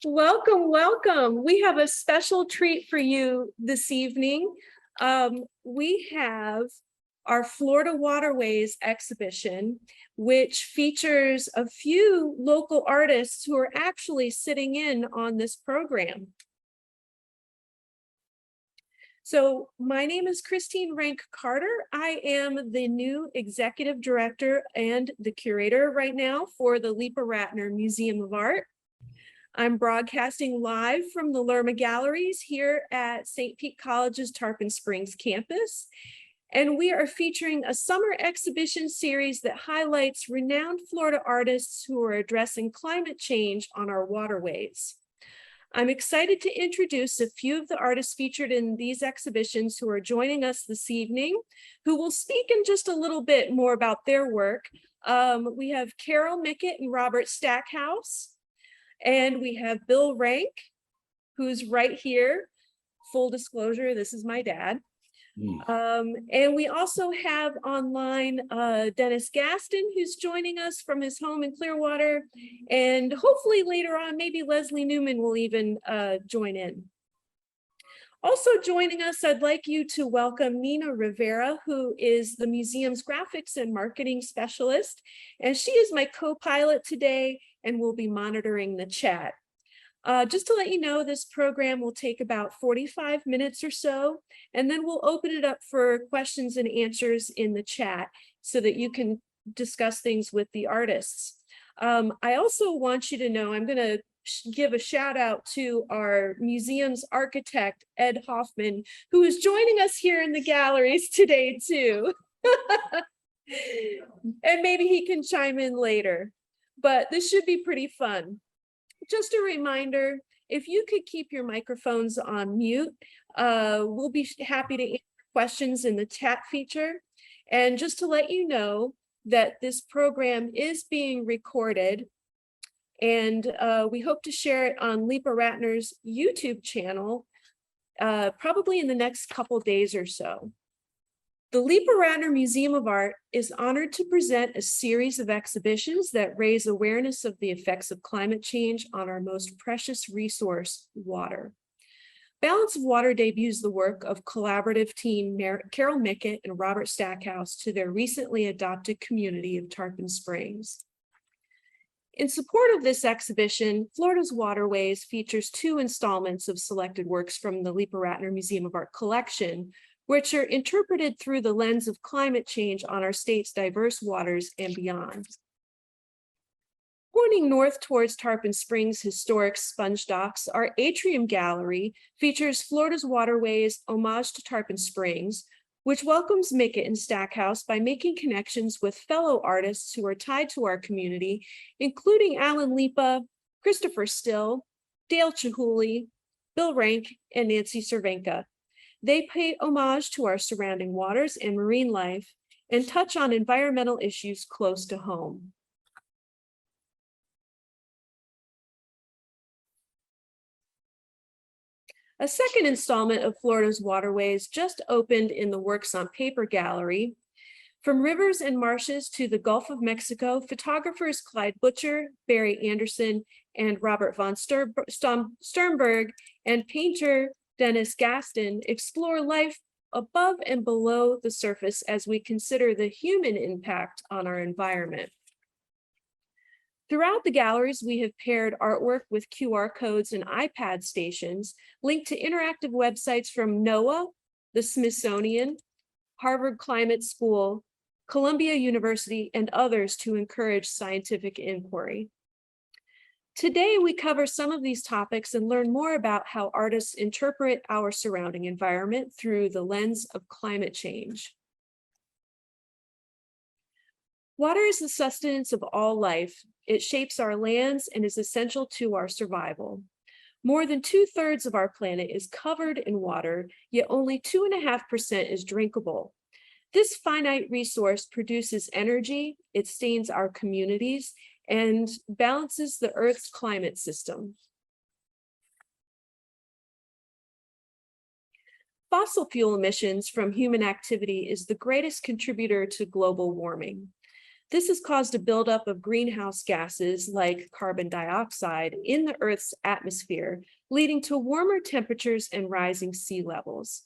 Welcome, welcome. We have a special treat for you this evening. We have our Florida Waterways exhibition, which features a few local artists who are actually sitting in on this program. So my name is Christine Renc-Carter. I am the new executive director and the curator right now for the Leeparatner Museum of Art. I'm broadcasting live from the LRMA galleries here at St. Pete College's Tarpon Springs campus. And we are featuring a summer exhibition series that highlights renowned Florida artists who are addressing climate change on our waterways. I'm excited to introduce a few of the artists featured in these exhibitions who are joining us this evening, who will speak in just a little bit more about their work. We have Carol Mickett and Robert Stackhouse. And we have Bill Renc, who's right here. Full disclosure, this is my dad. And we also have online Denis Gaston, who's joining us from his home in Clearwater. And hopefully later on, maybe Leslie Neumann will even join in. Also joining us, I'd like you to welcome Nina Rivera, who is the museum's graphics and marketing specialist. And she is my co-pilot today and will be monitoring the chat. Just to let you know, this program will take about 45 minutes or so, and then we'll open it up for questions and answers in the chat so that you can discuss things with the artists. I also want you to know, I'm going to give a shout out to our museum's architect, Ed Hoffman, who is joining us here in the galleries today too. And maybe he can chime in later, but this should be pretty fun. Just a reminder, if you could keep your microphones on mute, we'll be happy to answer questions in the chat feature. And just to let you know that this program is being recorded, and we hope to share it on Leeparatner's YouTube channel, probably in the next couple days or so. The Leeparatner Museum of Art is honored to present a series of exhibitions that raise awareness of the effects of climate change on our most precious resource, water. Balance of Water debuts the work of collaborative team Carol Mickett and Robert Stackhouse to their recently adopted community of Tarpon Springs. In support of this exhibition, Florida's Waterways features 2 installments of selected works from the Leeparatner Museum of Art collection, which are interpreted through the lens of climate change on our state's diverse waters and beyond. Pointing north towards Tarpon Springs' historic sponge docks, our Atrium Gallery features Florida's Waterways Homage to Tarpon Springs, which welcomes Mickett and Stackhouse by making connections with fellow artists who are tied to our community, including Alan Lipa, Christopher Still, Dale Chihuly, Bill Renc, and Nancy Cervenka. They pay homage to our surrounding waters and marine life and touch on environmental issues close to home. A second installment of Florida's Waterways just opened in the Works on Paper gallery. From rivers and marshes to the Gulf of Mexico, photographers Clyde Butcher, Barry Anderson, and Robert von Sternberg, and painter Denis Gaston explore life above and below the surface as we consider the human impact on our environment. Throughout the galleries, we have paired artwork with QR codes and iPad stations linked to interactive websites from NOAA, the Smithsonian, Harvard Climate School, Columbia University, and others to encourage scientific inquiry. Today, we cover some of these topics and learn more about how artists interpret our surrounding environment through the lens of climate change. Water is the sustenance of all life. It shapes our lands and is essential to our survival. More than 2/3 of our planet is covered in water, yet only 2.5% is drinkable. This finite resource produces energy, it sustains our communities, and balances the Earth's climate system. Fossil fuel emissions from human activity is the greatest contributor to global warming. This has caused a buildup of greenhouse gases like carbon dioxide in the Earth's atmosphere, leading to warmer temperatures and rising sea levels.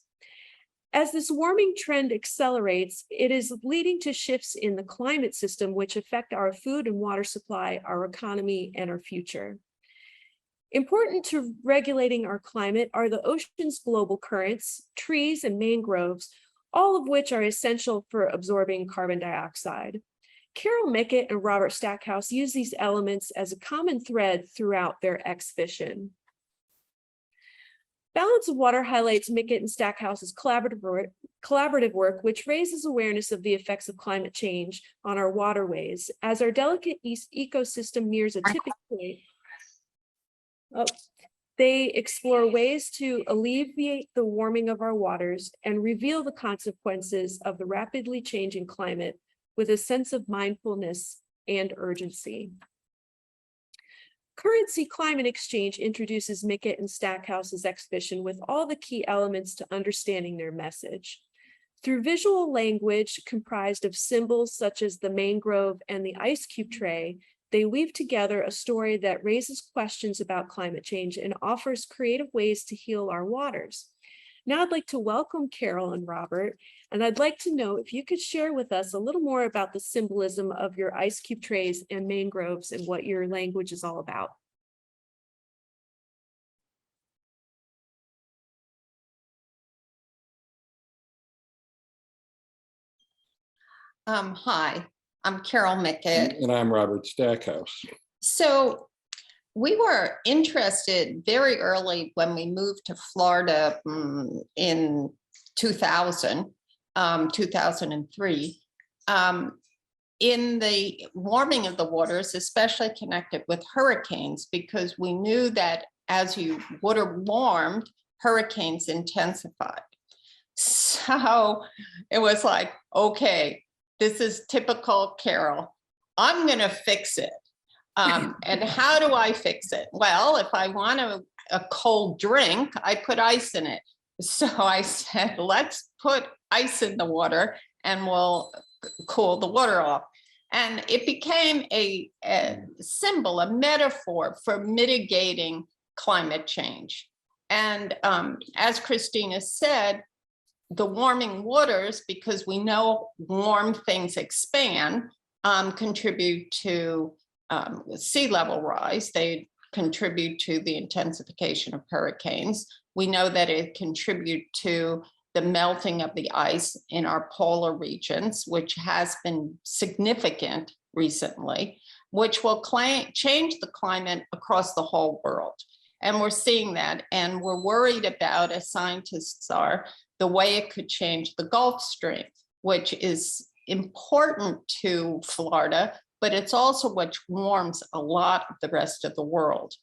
As this warming trend accelerates, it is leading to shifts in the climate system, which affect our food and water supply, our economy, and our future. Important to regulating our climate are the ocean's global currents, trees, and mangroves, all of which are essential for absorbing carbon dioxide. Carol Mickett and Robert Stackhouse use these elements as a common thread throughout their exhibition. Balance of Water highlights Mickett and Stackhouse's collaborative work, which raises awareness of the effects of climate change on our waterways. As our delicate ecosystem nears a tipping point, they explore ways to alleviate the warming of our waters and reveal the consequences of the rapidly changing climate with a sense of mindfulness and urgency. Currency Climate Exchange introduces Mickett and Stackhouse's exhibition with all the key elements to understanding their message. Through visual language comprised of symbols such as the mangrove and the ice cube tray, they weave together a story that raises questions about climate change and offers creative ways to heal our waters. Now I'd like to welcome Carol and Robert, and I'd like to know if you could share with us a little more about the symbolism of your ice cube trays and mangroves and what your language is all about. Hi, I'm Carol Mickett. And I'm Robert Stackhouse. So we were interested very early when we moved to Florida in 2000, 2003, in the warming of the waters, especially connected with hurricanes, because we knew that as water warmed, hurricanes intensified. So it was like, okay, this is typical Carol. I'm going to fix it. And how do I fix it? Well, if I want a cold drink, I put ice in it. So I said, let's put ice in the water and we'll cool the water off. And it became a symbol, a metaphor for mitigating climate change. And as Christina said, the warming waters, because we know warm things expand, contribute to sea level rise. They contribute to the intensification of hurricanes. We know that it contributes to the melting of the ice in our polar regions, which has been significant recently, which will change the climate across the whole world. And we're seeing that, and we're worried about, as scientists are, the way it could change the Gulf Stream, which is important to Florida, but it's also what warms a lot of the rest of the world.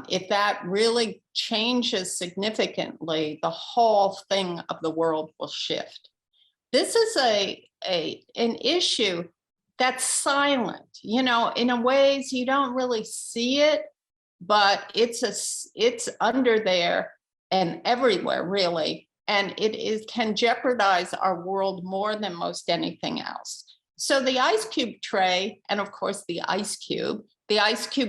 If that really changes significantly, the whole thing of the world will shift. This is an issue that's silent. You know, in a ways you don't really see it, but it's under there and everywhere, really. And it can jeopardize our world more than most anything else. So the ice cube tray, and of course the ice cube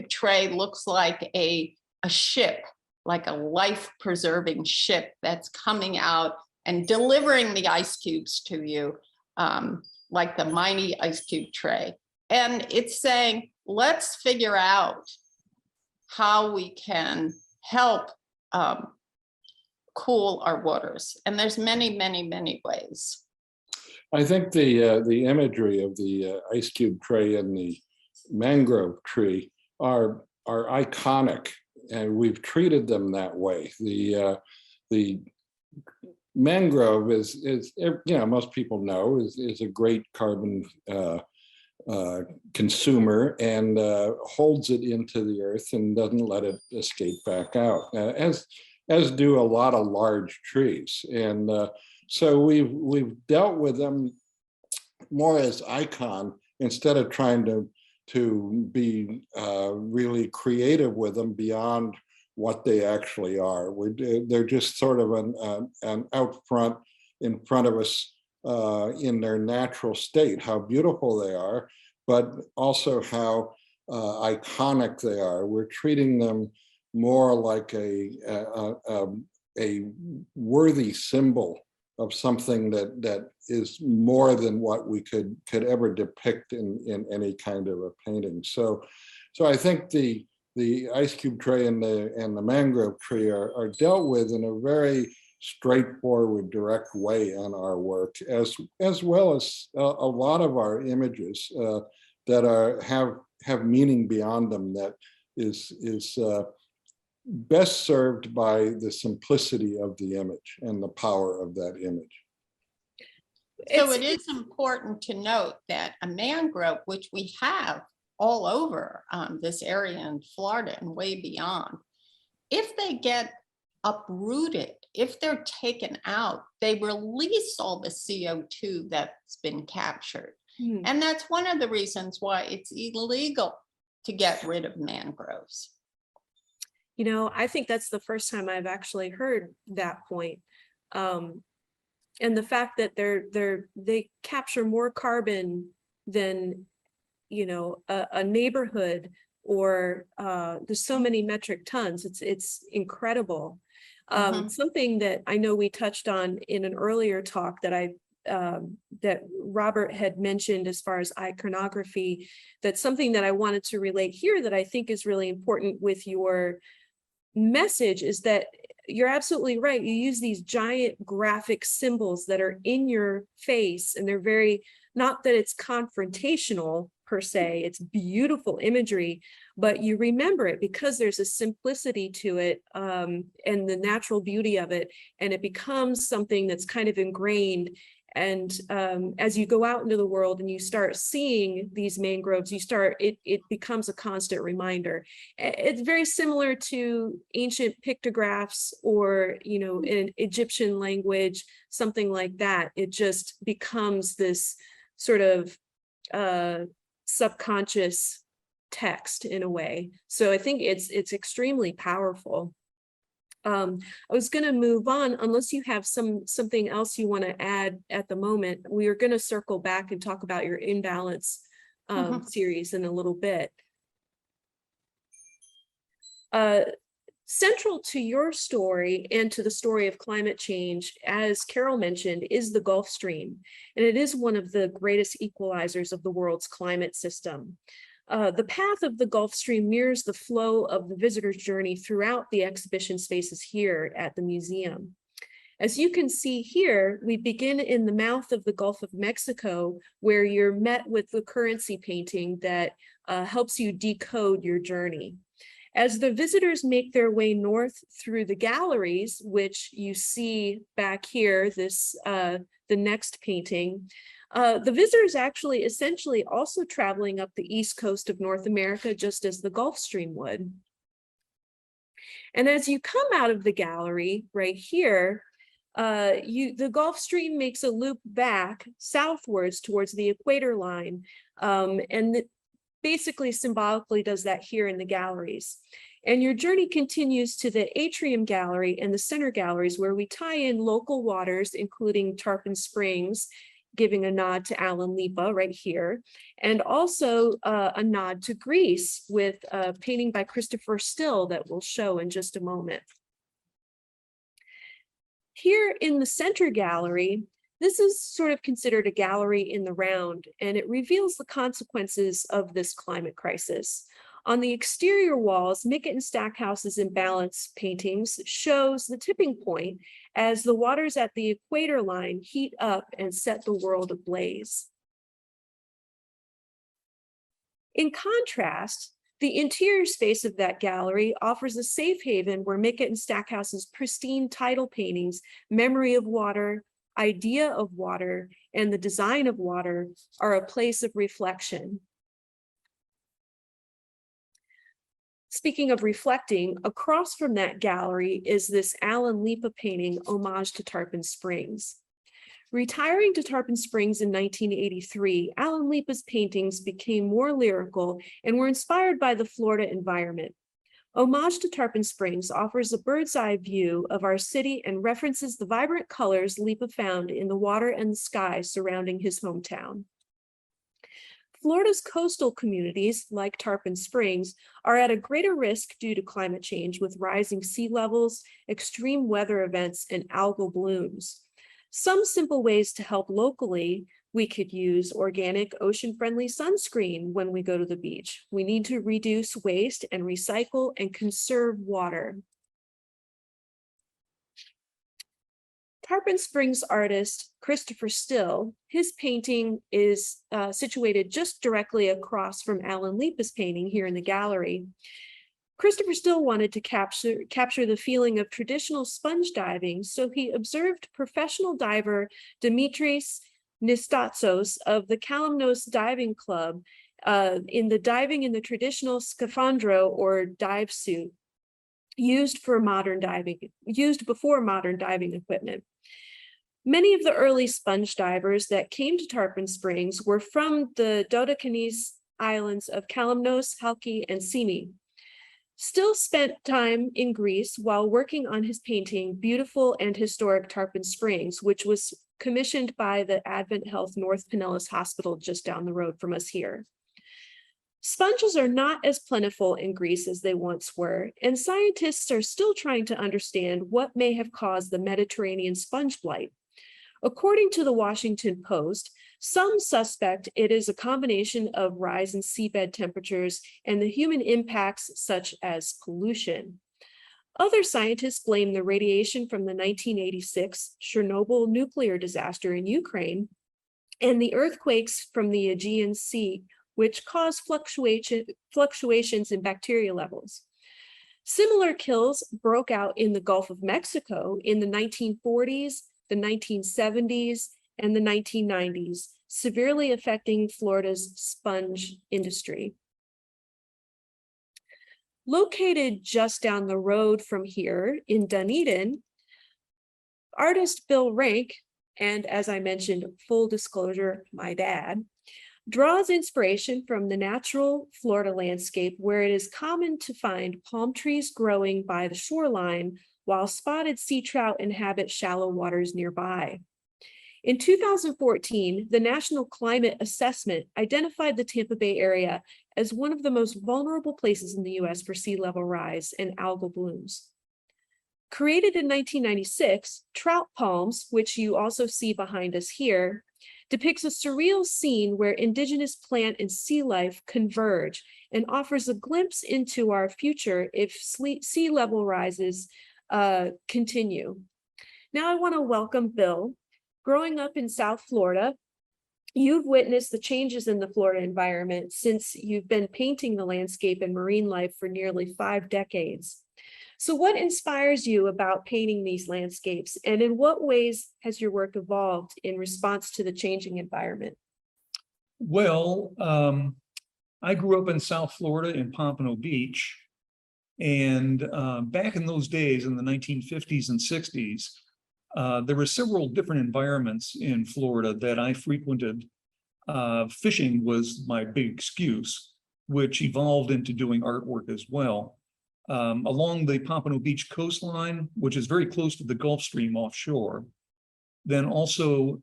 tray looks like a ship, like a life-preserving ship that's coming out and delivering the ice cubes to you, like the mighty ice cube tray. And it's saying, let's figure out how we can help cool our waters. And there's many, many, many ways. I think the imagery of the ice cube tray and the mangrove tree are iconic, and we've treated them that way. The mangrove is you know, most people know is a great carbon consumer and holds it into the earth and doesn't let it escape back out, as do a lot of large trees. And so we've dealt with them more as icon instead of trying to be really creative with them beyond what they actually are. They're just sort of an out front, in front of us in their natural state, how beautiful they are. but also how iconic they are. We're treating them more like a worthy symbol of something that is more than what we could ever depict in any kind of a painting. So I think the ice cube tray and the mangrove tree are dealt with in a very straightforward, direct way on our work, as well as a lot of our images that have meaning beyond them that is best served by the simplicity of the image and the power of that image. So it is important to note that a mangrove, which we have all over this area in Florida and way beyond, if they get uprooted, if they're taken out, they release all the CO2 that's been captured. And that's one of the reasons why it's illegal to get rid of mangroves. You know, I think that's the first time I've actually heard that point. And the fact that they capture more carbon than, you know, a neighborhood, or there's so many metric tons. It's incredible. Something that I know we touched on in an earlier talk that Robert had mentioned as far as iconography, that's something that I wanted to relate here that I think is really important with your message, is that you're absolutely right. You use these giant graphic symbols that are in your face, and they're very, not that it's confrontational per se, it's beautiful imagery, but you remember it because there's a simplicity to it, and the natural beauty of it, and it becomes something that's kind of ingrained. And as you go out into the world and you start seeing these mangroves, it becomes a constant reminder. It's very similar to ancient pictographs, or, you know, in Egyptian language, something like that. It just becomes this sort of subconscious text in a way. So I think it's extremely powerful. I was going to move on, unless you have something else you want to add at the moment. We are going to circle back and talk about your Imbalance series in a little bit. Central to your story and to the story of climate change, as Carol mentioned, is the Gulf Stream, and it is one of the greatest equalizers of the world's climate system. The path of the Gulf Stream mirrors the flow of the visitor's journey throughout the exhibition spaces here at the museum. As you can see here, we begin in the mouth of the Gulf of Mexico, where you're met with the currency painting that helps you decode your journey. As the visitors make their way north through the galleries, which you see back here, the next painting, the visitors actually essentially also traveling up the east coast of North America, just as the Gulf Stream would. And as you come out of the gallery right here, the Gulf Stream makes a loop back southwards towards the equator line, and basically symbolically does that here in the galleries. And your journey continues to the Atrium Gallery and the Center Galleries, where we tie in local waters, including Tarpon Springs, giving a nod to Alan Lipa right here, and also a nod to Greece with a painting by Christopher Still that we'll show in just a moment. Here in the Center Gallery, this is sort of considered a gallery in the round, and it reveals the consequences of this climate crisis. On the exterior walls, Mickett and Stackhouse's Imbalance paintings shows the tipping point as the waters at the equator line heat up and set the world ablaze. In contrast, the interior space of that gallery offers a safe haven where Mickett and Stackhouse's pristine tidal paintings, Memory of Water, Idea of Water, and the Design of Water are a place of reflection. Speaking of reflecting, across from that gallery is this Alan Lipa painting, Homage to Tarpon Springs. Retiring to Tarpon Springs in 1983, Alan Lipa's paintings became more lyrical and were inspired by the Florida environment. Homage to Tarpon Springs offers a bird's eye view of our city and references the vibrant colors Lipa found in the water and the sky surrounding his hometown. Florida's coastal communities, like Tarpon Springs, are at a greater risk due to climate change with rising sea levels, extreme weather events, and algal blooms. Some simple ways to help locally: we could use organic ocean-friendly sunscreen when we go to the beach. We need to reduce waste and recycle and conserve water. Tarpon Springs artist Christopher Still, his painting is situated just directly across from Alan Lipa's painting here in the gallery. Christopher Still wanted to capture the feeling of traditional sponge diving, so he observed professional diver Dimitris Nistatsos of the Kalymnos Diving Club in the diving in the traditional scaphandro or dive suit used before modern diving equipment. Many of the early sponge divers that came to Tarpon Springs were from the Dodecanese islands of Kalymnos, Halki, and Simi. Still spent time in Greece while working on his painting, Beautiful and Historic Tarpon Springs, which was commissioned by the Advent Health North Pinellas Hospital just down the road from us here. Sponges are not as plentiful in Greece as they once were, and scientists are still trying to understand what may have caused the Mediterranean sponge blight. According to the Washington Post, some suspect it is a combination of rise in seabed temperatures and the human impacts such as pollution. Other scientists blame the radiation from the 1986 Chernobyl nuclear disaster in Ukraine and the earthquakes from the Aegean Sea, which caused fluctuations in bacteria levels. Similar kills broke out in the Gulf of Mexico in the 1940s, the 1970s, and the 1990s, severely affecting Florida's sponge industry. Located just down the road from here in Dunedin, artist Bill Renck, and as I mentioned, full disclosure, my dad, draws inspiration from the natural Florida landscape where it is common to find palm trees growing by the shoreline while spotted sea trout inhabit shallow waters nearby. In 2014, the National Climate Assessment identified the Tampa Bay area as one of the most vulnerable places in the US for sea level rise and algal blooms. Created in 1996, Trout Palms, which you also see behind us here, depicts a surreal scene where indigenous plant and sea life converge and offers a glimpse into our future if sea level rises continue. Now I want to welcome Bill. Growing up in South Florida, you've witnessed the changes in the Florida environment since you've been painting the landscape and marine life for nearly 5 decades. So what inspires you about painting these landscapes, and in what ways has your work evolved in response to the changing environment? Well, I grew up in South Florida in Pompano Beach, and back in those days in the 1950s and 60s, there were several different environments in Florida that I frequented. Fishing was my big excuse, which evolved into doing artwork as well. Along the Pompano Beach coastline, which is very close to the Gulf Stream offshore. Then also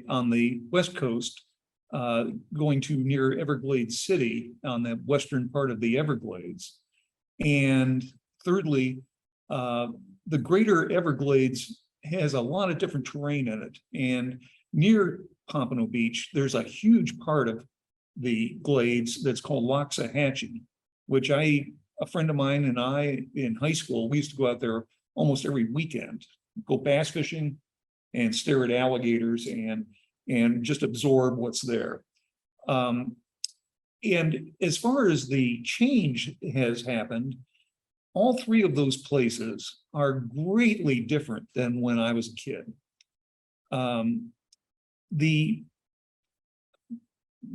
on the West Coast, going to near Everglades City on the western part of the Everglades. And thirdly, the greater Everglades has a lot of different terrain in it. And near Pompano Beach, there's a huge part of the glades that's called Loxahatchee, which a friend of mine and I in high school, we used to go out there almost every weekend, go bass fishing and stare at alligators and just absorb what's there. And as far as the change has happened, all 3 of those places are greatly different than when I was a kid.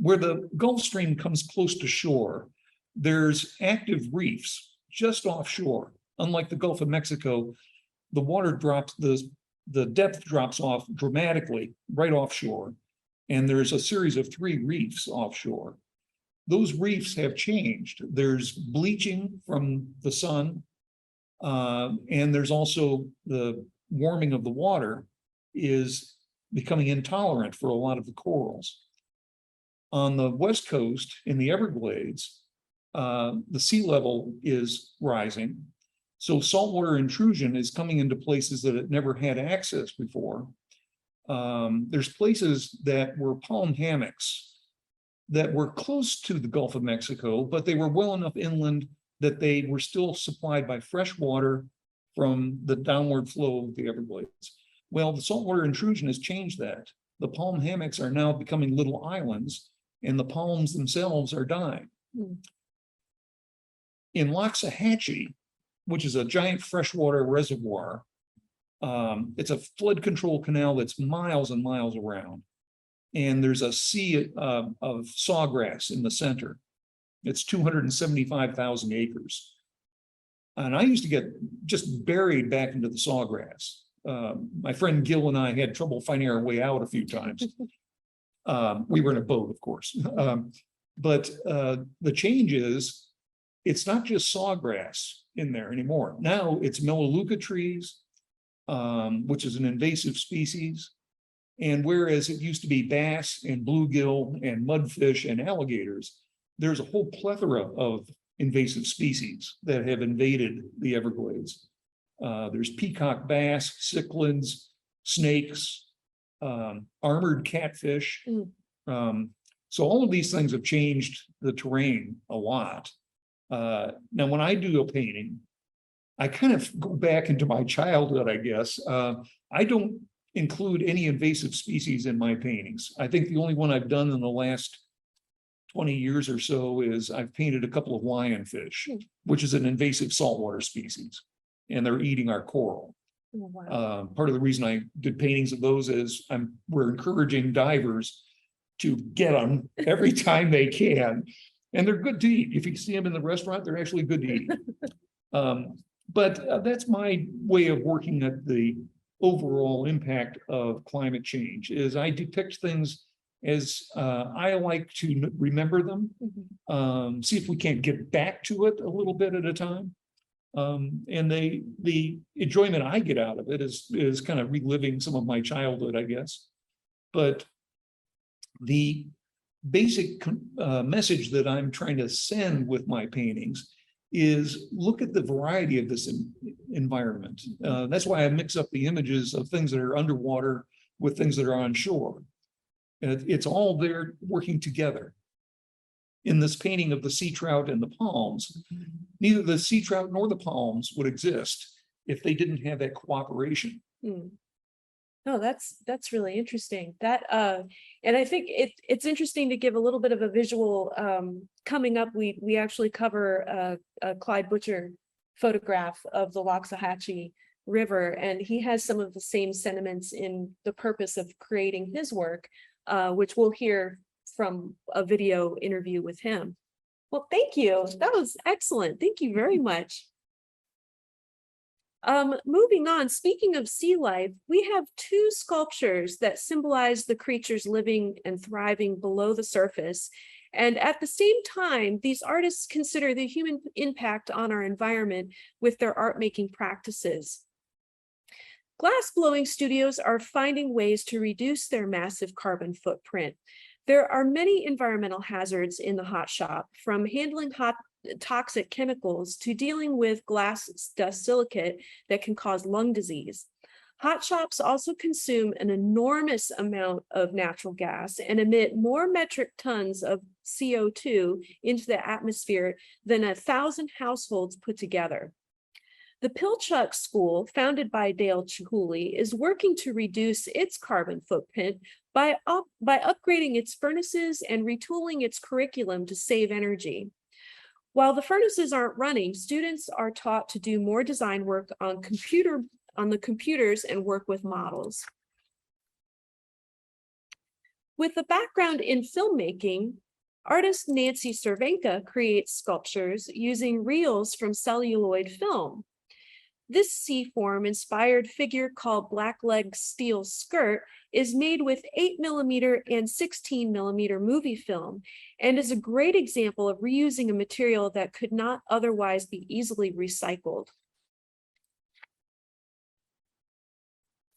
Where the Gulf Stream comes close to shore, there's active reefs just offshore. Unlike the Gulf of Mexico, the water drops, the depth drops off dramatically right offshore. And there's a series of 3 reefs offshore. Those reefs have changed. There's bleaching from the sun, and there's also the warming of the water is becoming intolerant for a lot of the corals. On the West Coast, in the Everglades, the sea level is rising. So saltwater intrusion is coming into places that it never had access before. There's places that were palm hammocks that were close to the Gulf of Mexico, but they were well enough inland that they were still supplied by fresh water from the downward flow of the Everglades. Well, the saltwater intrusion has changed that. The palm hammocks are now becoming little islands, and the palms themselves are dying. In Loxahatchee, which is a giant freshwater reservoir, it's a flood control canal that's miles and miles around. And there's a sea of sawgrass in the center. It's 275,000 acres. And I used to get just buried back into the sawgrass. My friend Gil and I had trouble finding our way out a few times. We were in a boat, of course. But the change is, it's not just sawgrass in there anymore. Now it's melaleuca trees, which is an invasive species. And whereas it used to be bass and bluegill and mudfish and alligators, there's a whole plethora of invasive species that have invaded the Everglades. There's peacock bass, cichlids, snakes, armored catfish. So all of these things have changed the terrain a lot. Now, when I do a painting, I kind of go back into my childhood, I guess. I don't include any invasive species in my paintings. I think the only one I've done in the last 20 years or so is I've painted a couple of lionfish, which is an invasive saltwater species, and they're eating our coral. Oh, wow. Part of the reason I did paintings of those is we're encouraging divers to get them every time they can, and they're good to eat. If you see them in the restaurant, they're actually good to eat. But that's my way of working at the overall impact of climate change, is I depict things as I like to remember them, see if we can't get back to it a little bit at a time. And the enjoyment I get out of it is kind of reliving some of my childhood, I guess. But the basic message that I'm trying to send with my paintings is look at the variety of this environment. That's why I mix up the images of things that are underwater with things that are on shore. It's all there working together. In this painting of the sea trout and the palms, neither the sea trout nor the palms would exist if they didn't have that cooperation. Oh, that's really interesting. That and I think it's interesting to give a little bit of a visual. Coming up, we actually cover a Clyde Butcher photograph of the Loxahatchee River, and he has some of the same sentiments in the purpose of creating his work, which we'll hear from a video interview with him. Well, thank you. That was excellent. Thank you very much. Moving on, speaking of sea life, we have two sculptures that symbolize the creatures living and thriving below the surface. And at the same time, these artists consider the human impact on our environment with their art making practices. Glass blowing studios are finding ways to reduce their massive carbon footprint. There are many environmental hazards in the hot shop, from handling toxic chemicals to dealing with glass dust silicate that can cause lung disease. Hot shops also consume an enormous amount of natural gas and emit more metric tons of CO2 into the atmosphere than 1,000 households put together. The Pilchuck School, founded by Dale Chihuly, is working to reduce its carbon footprint by upgrading its furnaces and retooling its curriculum to save energy. While the furnaces aren't running, students are taught to do more design work on the computers and work with models. With a background in filmmaking, artist Nancy Cervenka creates sculptures using reels from celluloid film. This C-form-inspired figure called Blackleg Steel Skirt is made with 8mm and 16mm movie film and is a great example of reusing a material that could not otherwise be easily recycled.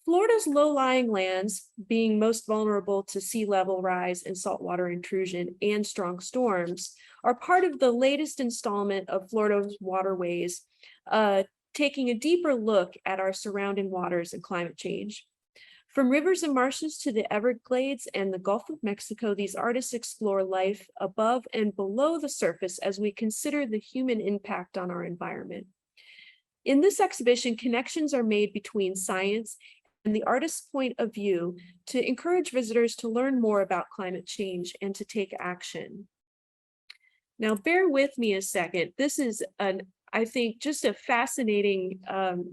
Florida's low-lying lands, being most vulnerable to sea level rise and saltwater intrusion and strong storms, are part of the latest installment of Florida's Waterways, taking a deeper look at our surrounding waters and climate change. From rivers and marshes to the Everglades and the Gulf of Mexico, these artists explore life above and below the surface as we consider the human impact on our environment. In this exhibition, connections are made between science and the artist's point of view to encourage visitors to learn more about climate change and to take action. Now, bear with me a second. This is I think just a fascinating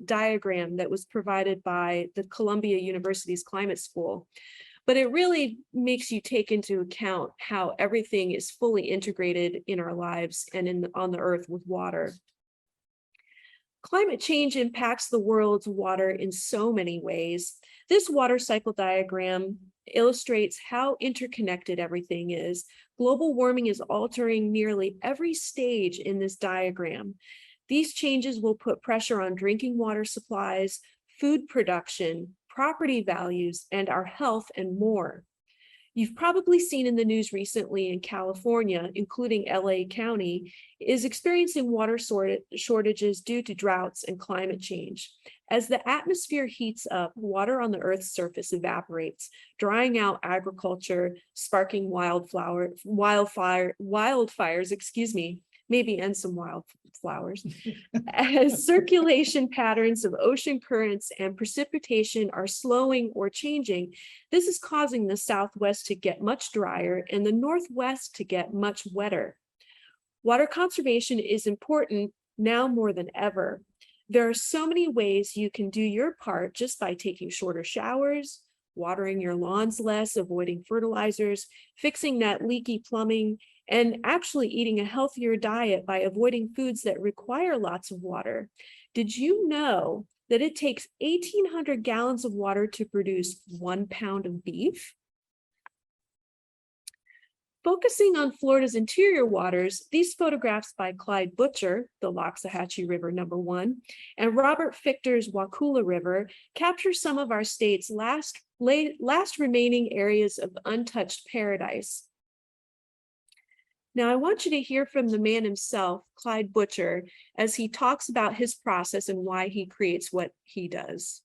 diagram that was provided by the Columbia University's Climate School, but it really makes you take into account how everything is fully integrated in our lives and on the earth with water. Climate change impacts the world's water in so many ways. This water cycle diagram illustrates how interconnected everything is. Global warming is altering nearly every stage in this diagram. These changes will put pressure on drinking water supplies, food production, property values, and our health and more. You've probably seen in the news recently in California, including LA County, is experiencing water shortages due to droughts and climate change. As the atmosphere heats up, water on the Earth's surface evaporates, drying out agriculture, sparking wildfires, maybe and some wildflowers. As circulation patterns of ocean currents and precipitation are slowing or changing, this is causing the Southwest to get much drier and the Northwest to get much wetter. Water conservation is important now more than ever. There are so many ways you can do your part just by taking shorter showers, watering your lawns less, avoiding fertilizers, fixing that leaky plumbing, and actually eating a healthier diet by avoiding foods that require lots of water. Did you know that it takes 1,800 gallons of water to produce 1 pound of beef? Focusing on Florida's interior waters, these photographs by Clyde Butcher, the Loxahatchee River #1, and Robert Fichter's Wakula River capture some of our state's last remaining areas of untouched paradise. Now, I want you to hear from the man himself, Clyde Butcher, as he talks about his process and why he creates what he does.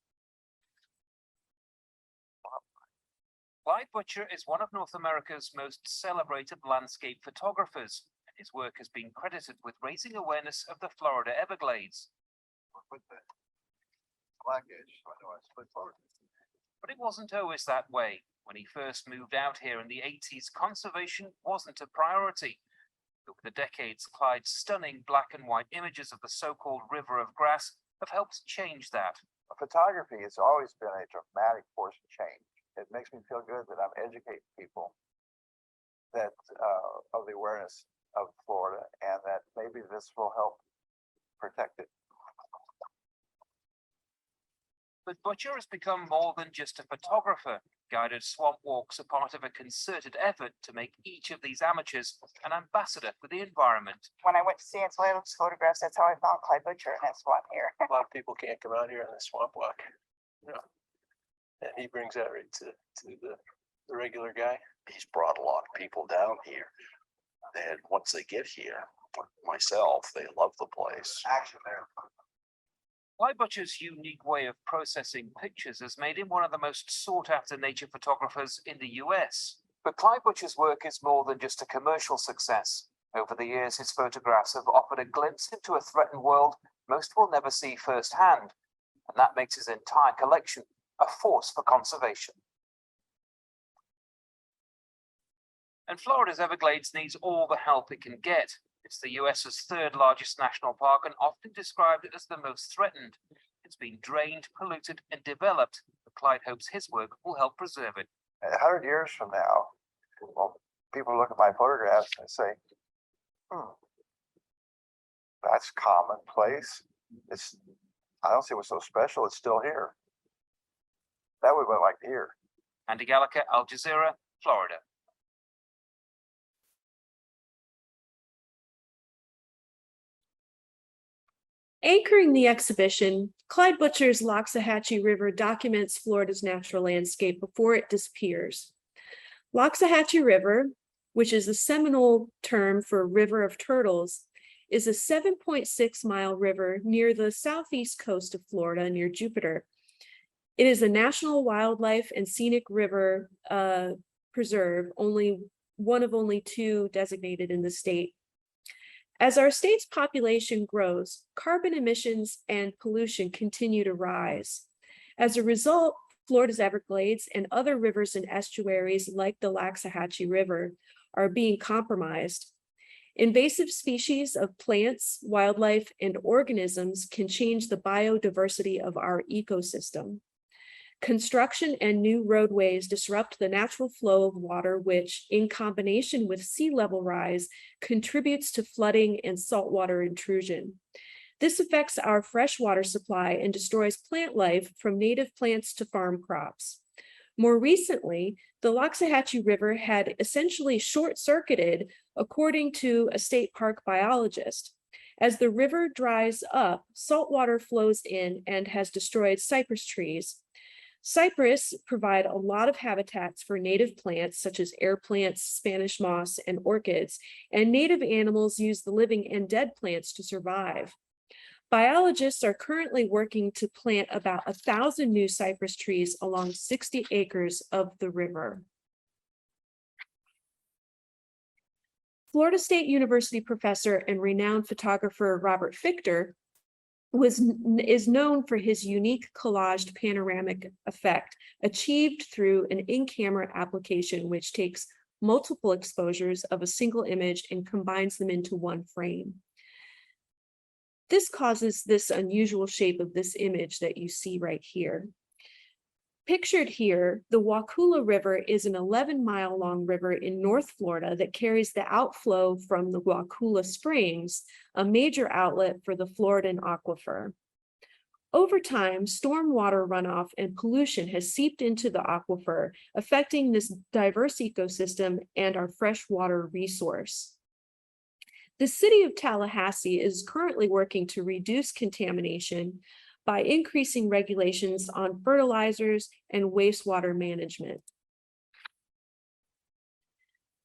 Clyde Butcher is one of North America's most celebrated landscape photographers, and his work has been credited with raising awareness of the Florida Everglades. But it wasn't always that way. When he first moved out here in the 80s, conservation wasn't a priority. Over the decades, Clyde's stunning black and white images of the so-called river of grass have helped change that. Photography has always been a dramatic force of change. It makes me feel good that I'm educating people that of the awareness of Florida, and that maybe this will help protect it. But Butcher has become more than just a photographer. Guided swamp walks are part of a concerted effort to make each of these amateurs an ambassador for the environment. When I went to San Antonio's photographs, that's how I found Clyde Butcher, and that's why I'm here. A lot of people can't come out here on the swamp walk. You know, and he brings that right to the regular guy. He's brought a lot of people down here. And once they get here, myself, they love the place. Action there. Clyde Butcher's unique way of processing pictures has made him one of the most sought-after nature photographers in the US. But Clyde Butcher's work is more than just a commercial success. Over the years, his photographs have offered a glimpse into a threatened world most will never see firsthand, and that makes his entire collection a force for conservation. And Florida's Everglades needs all the help it can get. It's the US's third largest national park and often described as the most threatened. It's been drained, polluted, and developed, but Clyde hopes his work will help preserve it. 100 years from now, well, people look at my photographs and say, that's commonplace. I don't see what's so special. It's still here. That we would like to hear. Andy Gallagher, Al Jazeera, Florida. Anchoring the exhibition, Clyde Butcher's Loxahatchee River documents Florida's natural landscape before it disappears. Loxahatchee River, which is the seminal term for River of Turtles, is a 7.6-mile river near the southeast coast of Florida near Jupiter. It is a national wildlife and scenic river preserve, one of only 2 designated in the state. As our state's population grows, carbon emissions and pollution continue to rise. As a result, Florida's Everglades and other rivers and estuaries like the Loxahatchee River are being compromised. Invasive species of plants, wildlife, and organisms can change the biodiversity of our ecosystem. Construction and new roadways disrupt the natural flow of water, which, in combination with sea level rise, contributes to flooding and saltwater intrusion. This affects our freshwater supply and destroys plant life from native plants to farm crops. More recently, the Loxahatchee River had essentially short-circuited, according to a state park biologist. As the river dries up, saltwater flows in and has destroyed cypress trees. Cypress provide a lot of habitats for native plants such as air plants, Spanish moss, and orchids, and native animals use the living and dead plants to survive. Biologists are currently working to plant about 1,000 new cypress trees along 60 acres of the river. Florida State University professor and renowned photographer Robert Fichter is known for his unique collaged panoramic effect achieved through an in-camera application which takes multiple exposures of a single image and combines them into one frame. This causes this unusual shape of this image that you see right here. Pictured here, the Wakula River is an 11-mile long river in North Florida that carries the outflow from the Wakula Springs, a major outlet for the Floridan aquifer. Over time, stormwater runoff and pollution has seeped into the aquifer, affecting this diverse ecosystem and our freshwater resource. The city of Tallahassee is currently working to reduce contamination by increasing regulations on fertilizers and wastewater management.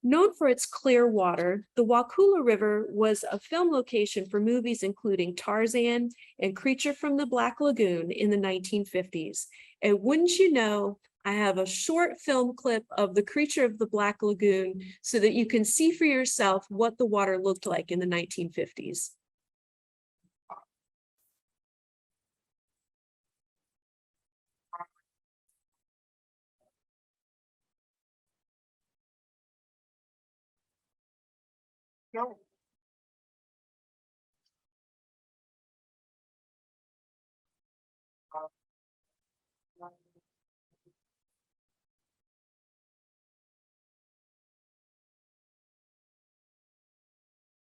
Known for its clear water, the Wakula River was a film location for movies including Tarzan and Creature from the Black Lagoon in the 1950s. And wouldn't you know, I have a short film clip of the Creature of the Black Lagoon so that you can see for yourself what the water looked like in the 1950s. No.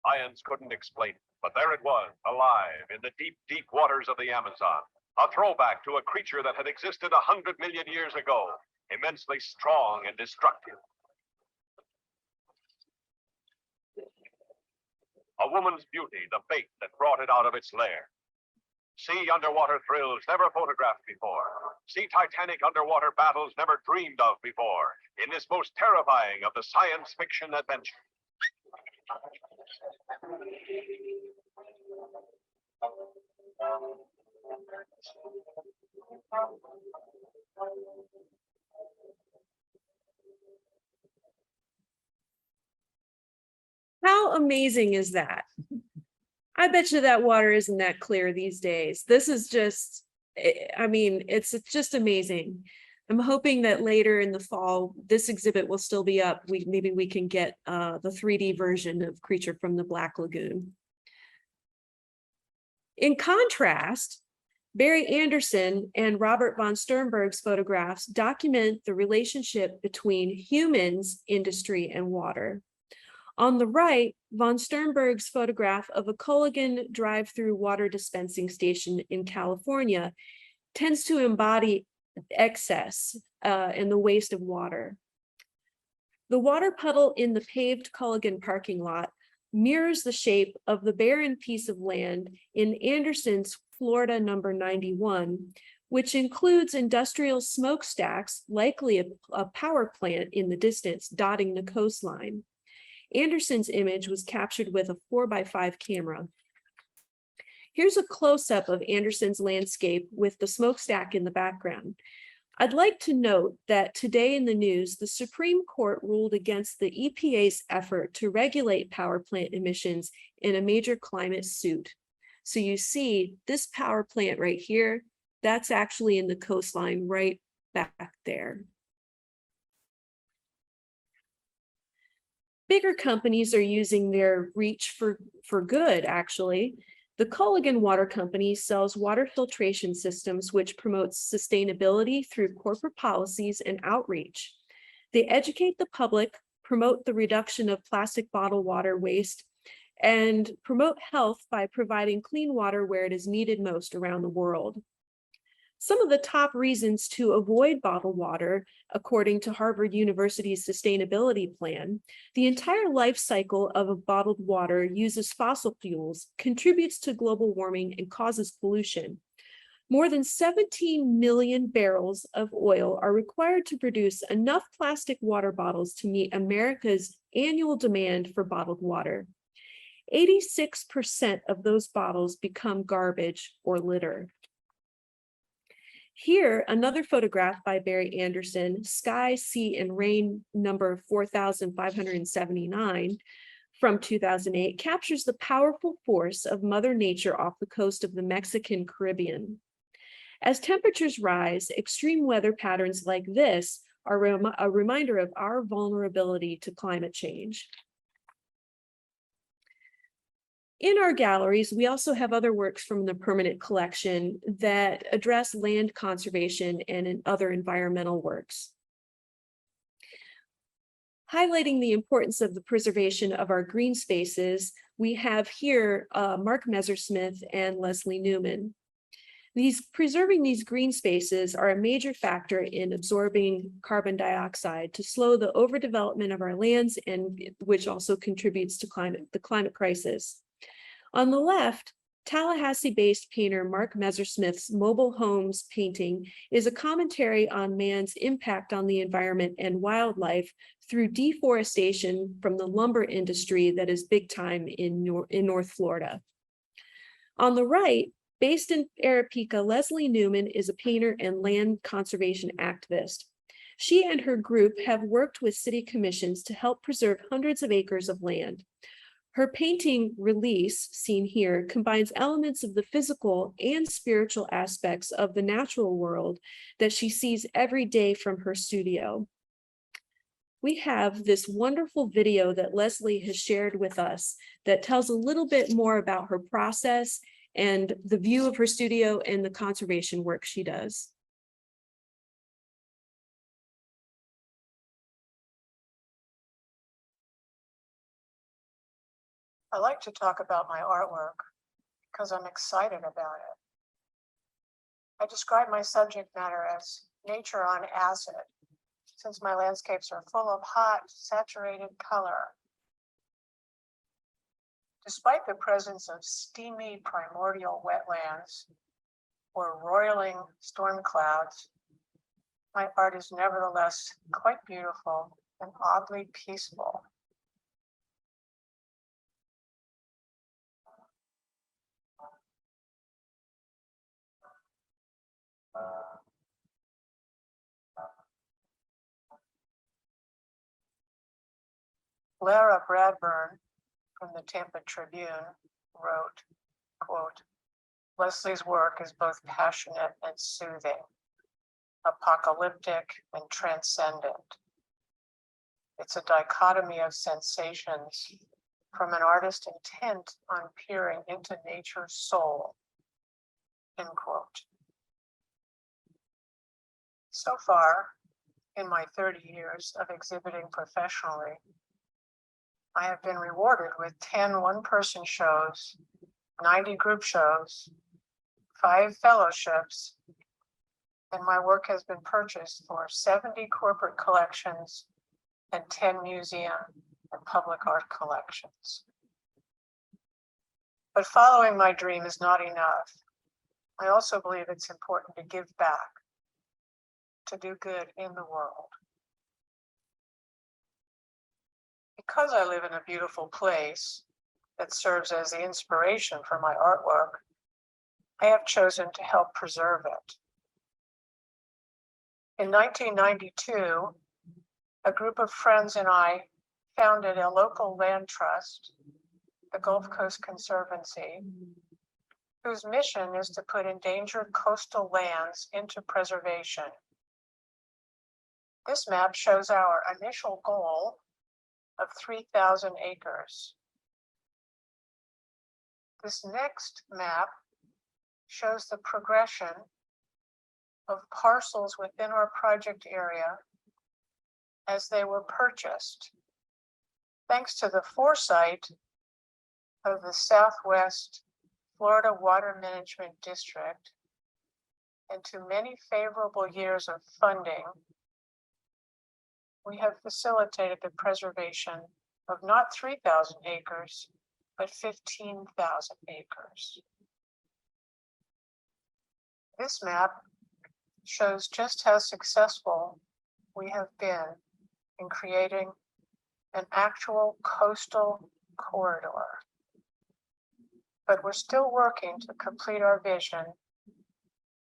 Science couldn't explain it, but there it was, alive in the deep, deep waters of the Amazon. A throwback to a creature that had existed 100 million years ago, immensely strong and destructive. A woman's beauty, the bait that brought it out of its lair. Sea underwater thrills never photographed before. Sea Titanic underwater battles never dreamed of before. In this most terrifying of the science fiction adventures. How amazing is that? I bet you that water isn't that clear these days. This is just, I mean, it's just amazing. I'm hoping that later in the fall, this exhibit will still be up. Maybe we can get the 3D version of Creature from the Black Lagoon. In contrast, Barry Anderson and Robert von Sternberg's photographs document the relationship between humans, industry, and water. On the right, von Sternberg's photograph of a Culligan drive-through water dispensing station in California tends to embody excess and the waste of water. The water puddle in the paved Culligan parking lot mirrors the shape of the barren piece of land in Anderson's Florida number 91, which includes industrial smokestacks, likely a power plant in the distance dotting the coastline. Anderson's image was captured with a 4x5 camera. Here's a close-up of Anderson's landscape with the smokestack in the background. I'd like to note that today in the news, the Supreme Court ruled against the EPA's effort to regulate power plant emissions in a major climate suit. So you see this power plant right here, that's actually in the coastline right back there. Bigger companies are using their reach for good, actually. The Culligan Water Company sells water filtration systems, which promotes sustainability through corporate policies and outreach. They educate the public, promote the reduction of plastic bottled water waste, and promote health by providing clean water where it is needed most around the world. Some of the top reasons to avoid bottled water, according to Harvard University's sustainability plan, the entire life cycle of a bottled water uses fossil fuels, contributes to global warming, and causes pollution. More than 17 million barrels of oil are required to produce enough plastic water bottles to meet America's annual demand for bottled water. 86% of those bottles become garbage or litter. Here, another photograph by Barry Anderson, Sky, Sea, and Rain number 4579 from 2008, captures the powerful force of Mother Nature off the coast of the Mexican Caribbean. As temperatures rise, extreme weather patterns like this are a reminder of our vulnerability to climate change. In our galleries, we also have other works from the permanent collection that address land conservation and other environmental works. Highlighting the importance of the preservation of our green spaces, we have here Mark Messersmith and Leslie Neumann. Preserving these green spaces are a major factor in absorbing carbon dioxide to slow the overdevelopment of our lands, and which also contributes to the climate crisis. On the left, Tallahassee-based painter Mark Messersmith's Mobile Homes painting is a commentary on man's impact on the environment and wildlife through deforestation from the lumber industry that is big time in North Florida. On the right, based in Arequipa, Leslie Neumann is a painter and land conservation activist. She and her group have worked with city commissions to help preserve hundreds of acres of land. Her painting Release, seen here, combines elements of the physical and spiritual aspects of the natural world that she sees every day from her studio. We have this wonderful video that Leslie has shared with us that tells a little bit more about her process and the view of her studio and the conservation work she does. I like to talk about my artwork because I'm excited about it. I describe my subject matter as nature on acid, since my landscapes are full of hot, saturated color. Despite the presence of steamy primordial wetlands or roiling storm clouds, my art is nevertheless quite beautiful and oddly peaceful. Lara Bradburn from the Tampa Tribune wrote, quote, "Leslie's work is both passionate and soothing, apocalyptic and transcendent. It's a dichotomy of sensations from an artist intent on peering into nature's soul," end quote. So far, in my 30 years of exhibiting professionally, I have been rewarded with 10 one-person shows, 90 group shows, 5 fellowships, and my work has been purchased for 70 corporate collections and 10 museum and public art collections. But following my dream is not enough. I also believe it's important to give back, to do good in the world. Because I live in a beautiful place that serves as the inspiration for my artwork, I have chosen to help preserve it. In 1992, a group of friends and I founded a local land trust, the Gulf Coast Conservancy, whose mission is to put endangered coastal lands into preservation. This map shows our initial goal of 3,000 acres. This next map shows the progression of parcels within our project area as they were purchased, thanks to the foresight of the Southwest Florida Water Management District and to many favorable years of funding. We have facilitated the preservation of not 3,000 acres, but 15,000 acres. This map shows just how successful we have been in creating an actual coastal corridor. But we're still working to complete our vision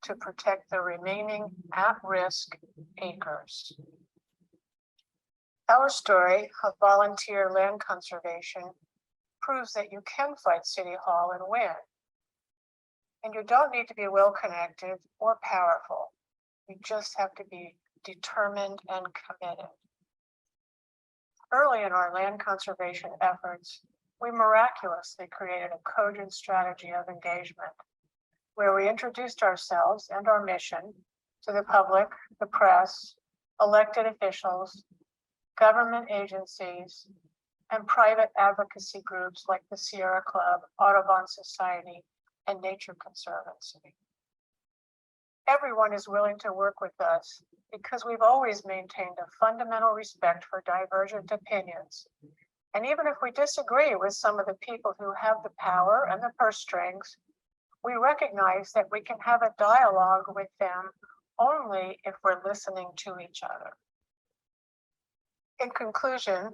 to protect the remaining at-risk acres. Our story of volunteer land conservation proves that you can fight City Hall and win. And you don't need to be well-connected or powerful. You just have to be determined and committed. Early in our land conservation efforts, we miraculously created a cogent strategy of engagement where we introduced ourselves and our mission to the public, the press, elected officials, government agencies, and private advocacy groups like the Sierra Club, Audubon Society, and Nature Conservancy. Everyone is willing to work with us because we've always maintained a fundamental respect for divergent opinions. And even if we disagree with some of the people who have the power and the purse strings, we recognize that we can have a dialogue with them only if we're listening to each other. In conclusion,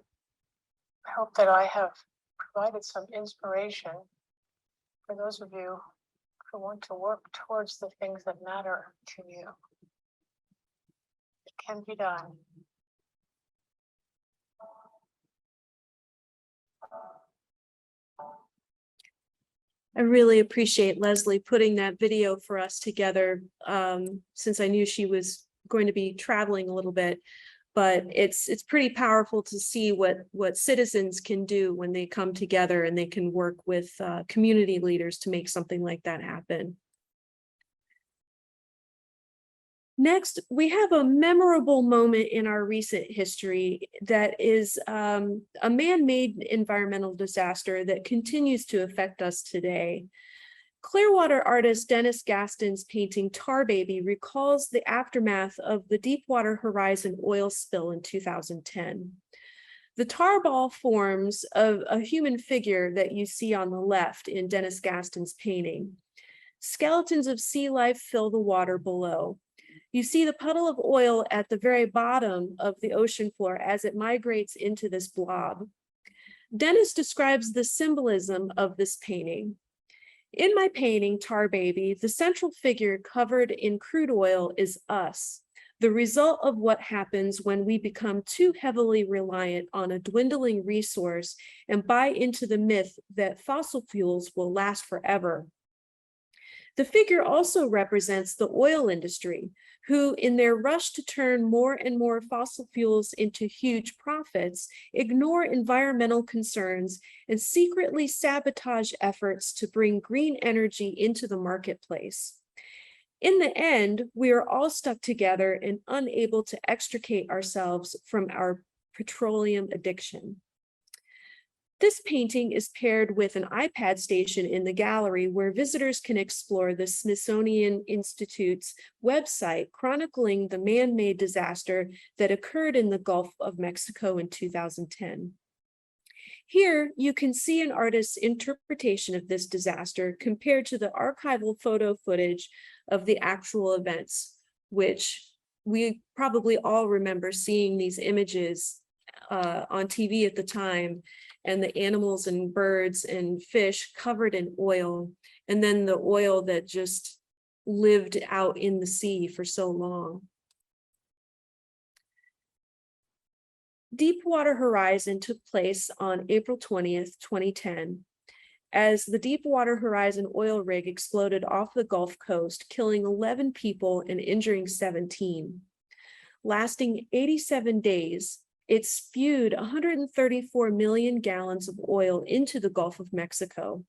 I hope that I have provided some inspiration for those of you who want to work towards the things that matter to you. It can be done. I really appreciate Leslie putting that video for us together, since I knew she was going to be traveling a little bit. But it's pretty powerful to see what citizens can do when they come together and they can work with community leaders to make something like that happen. Next, we have a memorable moment in our recent history that is a man-made environmental disaster that continues to affect us today. Clearwater artist Denis Gaston's painting Tar Baby recalls the aftermath of the Deepwater Horizon oil spill in 2010. The tar ball forms of a human figure that you see on the left in Denis Gaston's painting. Skeletons of sea life fill the water below. You see the puddle of oil at the very bottom of the ocean floor as it migrates into this blob. Denis describes the symbolism of this painting. In my painting, Tar Baby, the central figure covered in crude oil is us, the result of what happens when we become too heavily reliant on a dwindling resource and buy into the myth that fossil fuels will last forever. The figure also represents the oil industry, who, in their rush to turn more and more fossil fuels into huge profits, ignore environmental concerns and secretly sabotage efforts to bring green energy into the marketplace. In the end, we are all stuck together and unable to extricate ourselves from our petroleum addiction. This painting is paired with an iPad station in the gallery where visitors can explore the Smithsonian Institute's website chronicling the man-made disaster that occurred in the Gulf of Mexico in 2010. Here, you can see an artist's interpretation of this disaster compared to the archival photo footage of the actual events, which we probably all remember seeing these images on TV at the time, and the animals and birds and fish covered in oil, and then the oil that just lived out in the sea for so long. Deepwater Horizon took place on April 20th, 2010, as the Deepwater Horizon oil rig exploded off the Gulf Coast, killing 11 people and injuring 17. Lasting 87 days, it spewed 134 million gallons of oil into the Gulf of Mexico.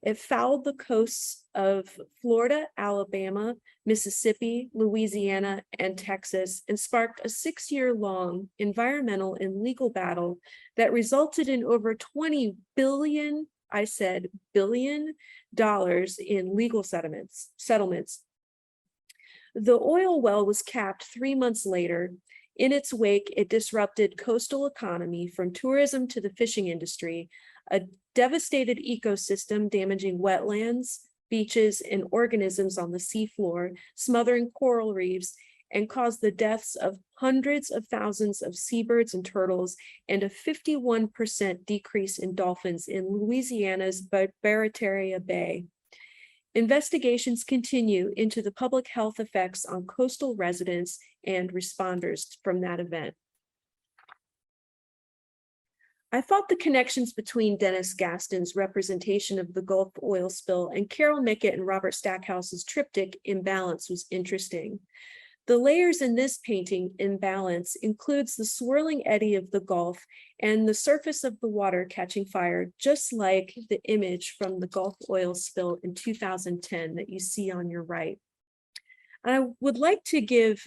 It fouled the coasts of Florida, Alabama, Mississippi, Louisiana, and Texas, and sparked a 6-year-long environmental and legal battle that resulted in over $20 billion, I said billion, dollars in legal settlements. The oil well was capped 3 months later. In its wake, it disrupted coastal economy from tourism to the fishing industry, a devastated ecosystem damaging wetlands, beaches, and organisms on the seafloor, smothering coral reefs, and caused the deaths of hundreds of thousands of seabirds and turtles, and a 51% decrease in dolphins in Louisiana's Barataria Bay. Investigations continue into the public health effects on coastal residents and responders from that event. I thought the connections between Denis Gaston's representation of the Gulf oil spill and Carol Mickett and Robert Stackhouse's triptych Imbalance was interesting. The layers in this painting, Imbalance, includes the swirling eddy of the Gulf and the surface of the water catching fire, just like the image from the Gulf oil spill in 2010 that you see on your right. I would like to give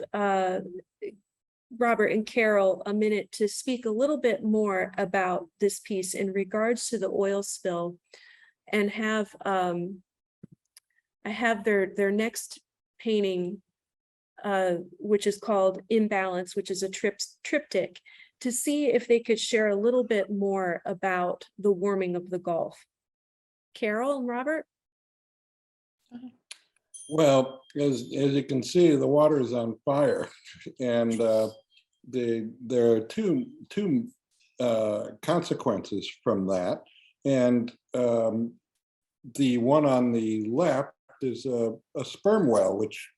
Robert and Carol a minute to speak a little bit more about this piece in regards to the oil spill, and have I have their next painting, which is called Imbalance, which is a triptych, to see if they could share a little bit more about the warming of the Gulf. Carol and Robert? Well, as you can see, the water is on fire, and there are two consequences from that. And the one on the left is a sperm whale, which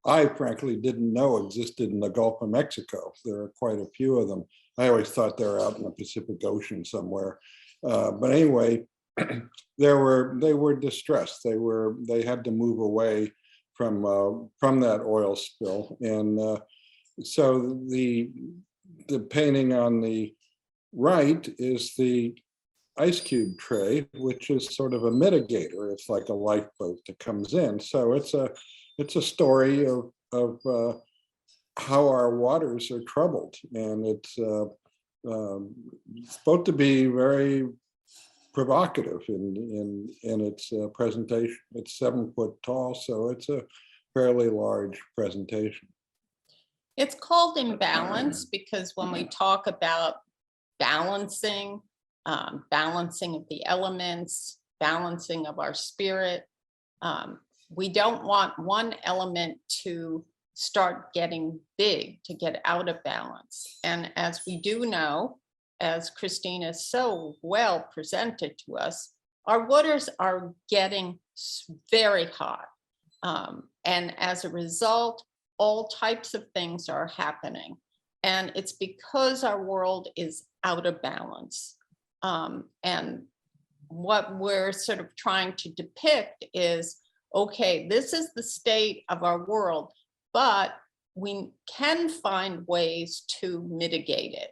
I frankly didn't know existed in the Gulf of Mexico. There are quite a few of them. I always thought they were out in the Pacific Ocean somewhere. But anyway, they were distressed. They had to move away from that oil spill, and so the painting on the right is the ice cube tray, which is sort of a mitigator. It's like a lifeboat that comes in. So it's a story of how our waters are troubled, and it's supposed to be very provocative in its presentation. It's 7 foot tall, so it's a fairly large presentation. It's called Imbalance because when we talk about balancing, balancing of the elements, balancing of our spirit, we don't want one element to start getting big, to get out of balance. And as we do know, as Christina so well presented to us, our waters are getting very hot. And as a result, all types of things are happening. And it's because our world is out of balance. And what we're sort of trying to depict is, okay, this is the state of our world, but we can find ways to mitigate it.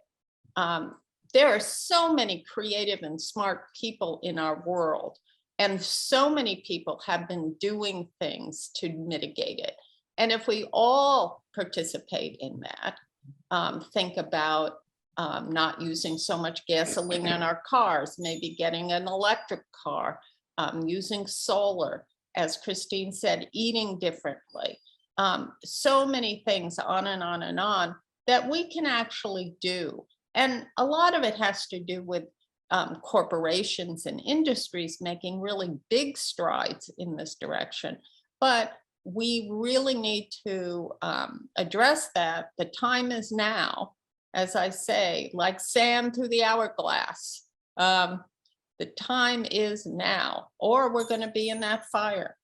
There are so many creative and smart people in our world, and so many people have been doing things to mitigate it. And if we all participate in that, think about not using so much gasoline in our cars, maybe getting an electric car, using solar, as Christine said, eating differently. So many things on and on and on that we can actually do. And a lot of it has to do with corporations and industries making really big strides in this direction. But we really need to address that. The time is now, as I say, like sand through the hourglass. The time is now, or we're going to be in that fire.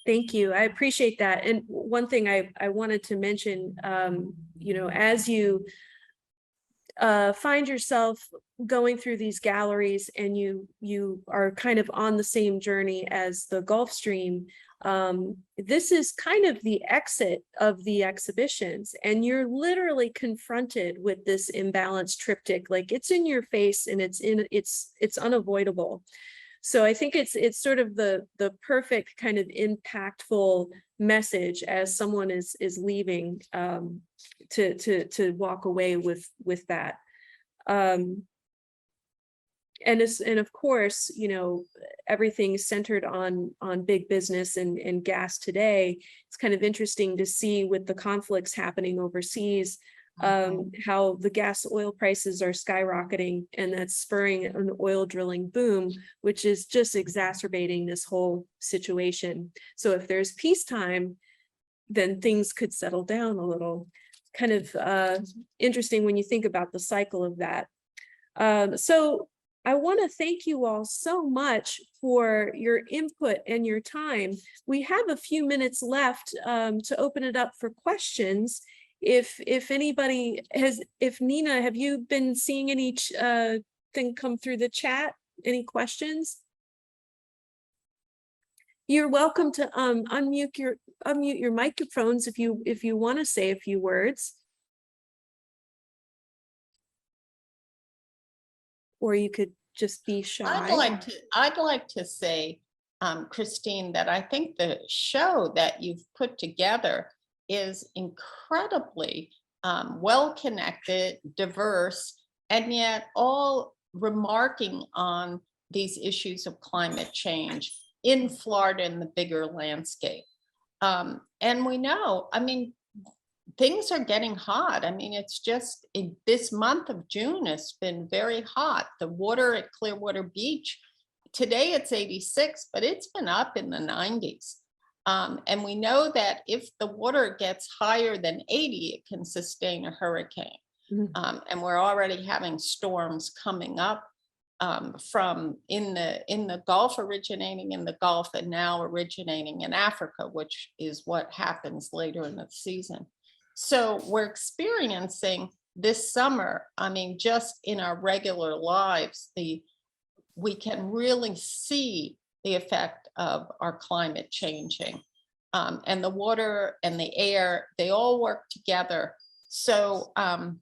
Thank you. I appreciate that. And one thing I wanted to mention, you know, as you find yourself going through these galleries and you are kind of on the same journey as the Gulf Stream, this is kind of the exit of the exhibitions, and you're literally confronted with this imbalance triptych. Like, it's in your face and it's unavoidable. So I think it's sort of the perfect kind of impactful message as someone is leaving, to walk away with that. And of course, you know, everything's centered on big business and gas today. It's kind of interesting to see with the conflicts happening overseas, how the gas oil prices are skyrocketing, and that's spurring an oil drilling boom, which is just exacerbating this whole situation. So if there's peacetime, then things could settle down a little. Kind of interesting when you think about the cycle of that. So I want to thank you all so much for your input and your time. We have a few minutes left to open it up for questions. If anybody has, if Nina, have you been seeing any thing come through the chat? Any questions? You're welcome to unmute your microphones if you want to say a few words. Or you could just be shy. I'd like to say, Christine, that I think the show that you've put together is incredibly well-connected, diverse, and yet all remarking on these issues of climate change in Florida in the bigger landscape. And we know, I mean, things are getting hot. I mean, it's just this month of June has been very hot. The water at Clearwater Beach, today it's 86, but it's been up in the 90s. And we know that if the water gets higher than 80, it can sustain a hurricane. And we're already having storms coming up from in the Gulf, originating in the Gulf, and now originating in Africa, which is what happens later in the season. So we're experiencing this summer, I mean, just in our regular lives, we can really see the effect of our climate changing. And the water and the air, they all work together. So I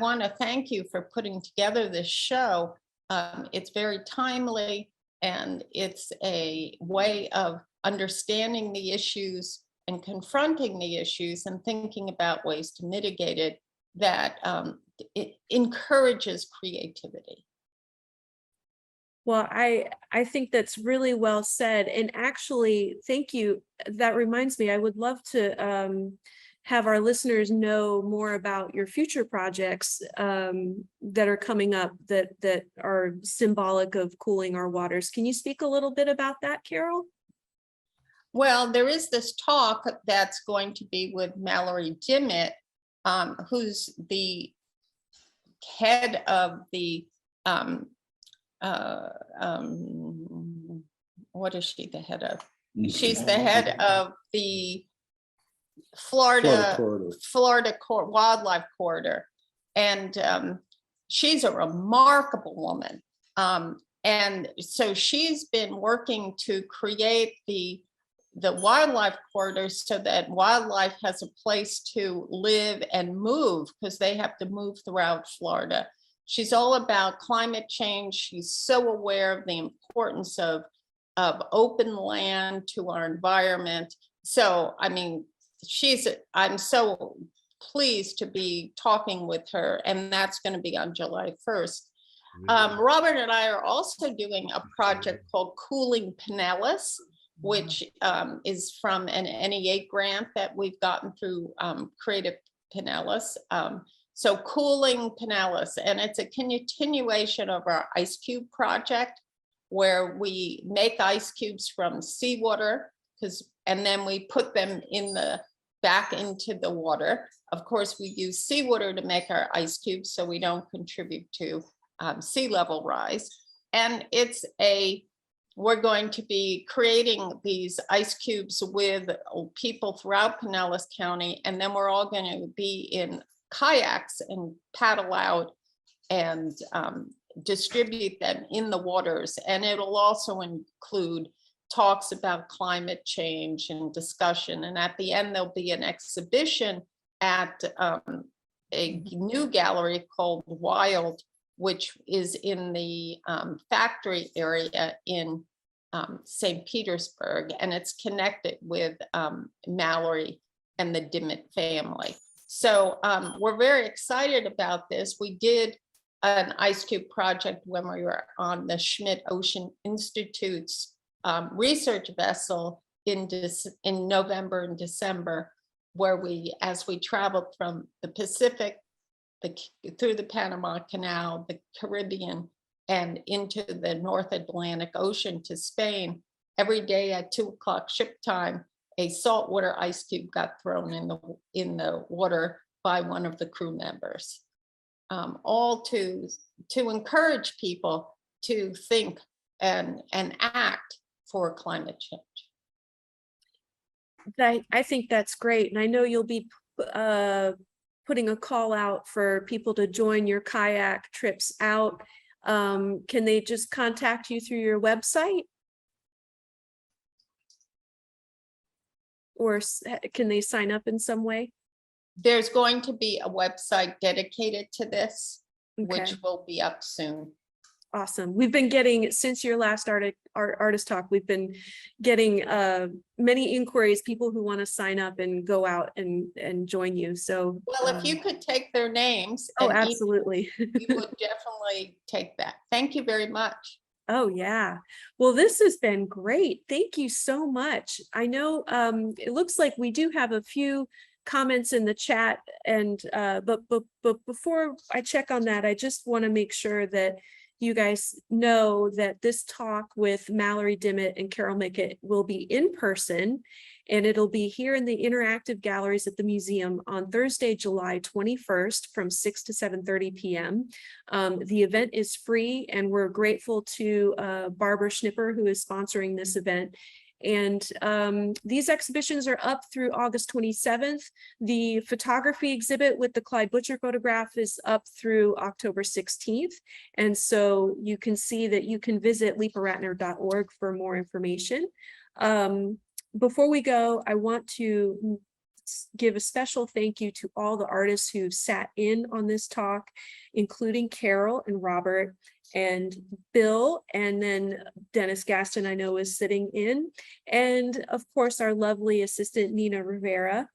want to thank you for putting together this show. It's very timely, and it's a way of understanding the issues and confronting the issues and thinking about ways to mitigate it, that it encourages creativity. Well, I think that's really well said. And actually, thank you. That reminds me, I would love to have our listeners know more about your future projects that are coming up that are symbolic of cooling our waters. Can you speak a little bit about that, Carol? Well, there is this talk that's going to be with Mallory Dimmitt, who's the head of the what is she the head of? She's the head of the Florida Wildlife Corridor. And she's a remarkable woman. And so she's been working to create the wildlife corridors so that wildlife has a place to live and move, because they have to move throughout Florida. She's all about climate change. She's so aware of the importance of open land to our environment. So, I mean, I'm so pleased to be talking with her, and that's going to be on July 1st. Robert and I are also doing a project called Cooling Pinellas, which is from an NEA grant that we've gotten through Creative Pinellas. So cooling Pinellas, and it's a continuation of our ice cube project where we make ice cubes from seawater and then we put them back into the water. Of course, we use seawater to make our ice cubes so we don't contribute to sea level rise. And we're going to be creating these ice cubes with people throughout Pinellas County, and then we're all going to be in kayaks and paddle out and distribute them in the waters. And it'll also include talks about climate change and discussion. And at the end, there'll be an exhibition at a new gallery called Wild, which is in the factory area in St. Petersburg, and it's connected with Mallory and the Dimmitt family. So we're very excited about this. We did an ice cube project when we were on the Schmidt Ocean Institute's research vessel in November and December, where as we traveled from the Pacific through the Panama Canal, the Caribbean, and into the North Atlantic Ocean to Spain, every day at 2 o'clock ship time, a saltwater ice cube got thrown in the water by one of the crew members. All to encourage people to think and act for climate change. I think that's great. And I know you'll be putting a call out for people to join your kayak trips out. Can they just contact you through your website? Or can they sign up in some way? There's going to be a website dedicated to this, Okay. which will be up soon. Awesome. We've been getting, since your last artist talk, we've been getting many inquiries, people who want to sign up and go out and join you. So well, if you could take their names. Oh, and absolutely. we would definitely take that. Thank you very much. Oh, yeah. Well, this has been great. Thank you so much. I know it looks like we do have a few comments in the chat, and but before I check on that, I just want to make sure that you guys know that this talk with Mallory Dimmitt and Carol Mickett will be in person, and it'll be here in the interactive galleries at the museum on Thursday, July 21st from 6 to 7:30 p.m. The event is free, and we're grateful to Barbara Schnipper, who is sponsoring this event. And these exhibitions are up through August 27th. The photography exhibit with the Clyde Butcher photograph is up through October 16th. And so you can see that you can visit leeparatner.org for more information. Before we go, I want to give a special thank you to all the artists who sat in on this talk, including Carol and Robert and Bill, and then Denis Gaston, I know, is sitting in, and of course our lovely assistant Nina Rivera.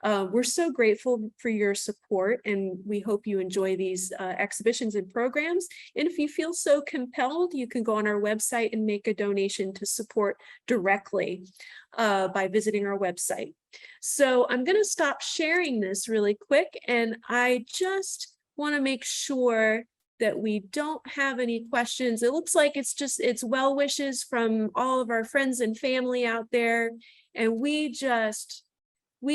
We're so grateful for your support, and we hope you enjoy these exhibitions and programs. And if you feel so compelled, you can go on our website and make a donation to support directly by visiting our website. So I'm going to stop sharing this really quick, and I just want to make sure that we don't have any questions. It looks like it's well wishes from all of our friends and family out there, and we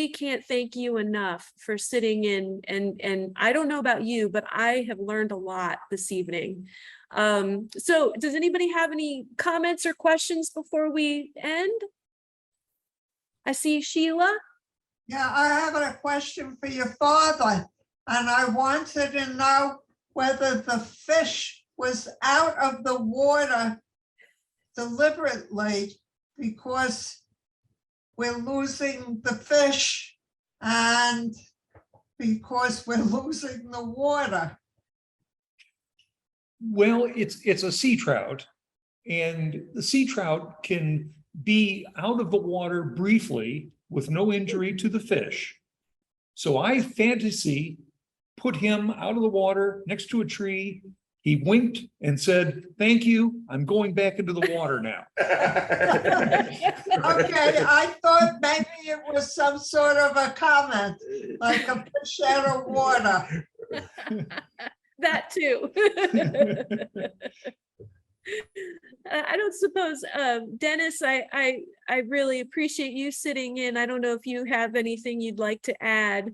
can't thank you enough for sitting in, and I don't know about you, but I have learned a lot this evening. So does anybody have any comments or questions before we end? I see Sheila. Yeah, I have a question for your father, and I wanted to know whether the fish was out of the water deliberately because we're losing the fish and because we're losing the water. Well, it's a sea trout, and the sea trout can be out of the water briefly with no injury to the fish. So I fantasy put him out of the water next to a tree. He winked and said, "Thank you, I'm going back into the water now." Okay, I thought maybe it was some sort of a comment, like a fish out of water. That too. I don't suppose, Dennis, I really appreciate you sitting in. I don't know if you have anything you'd like to add.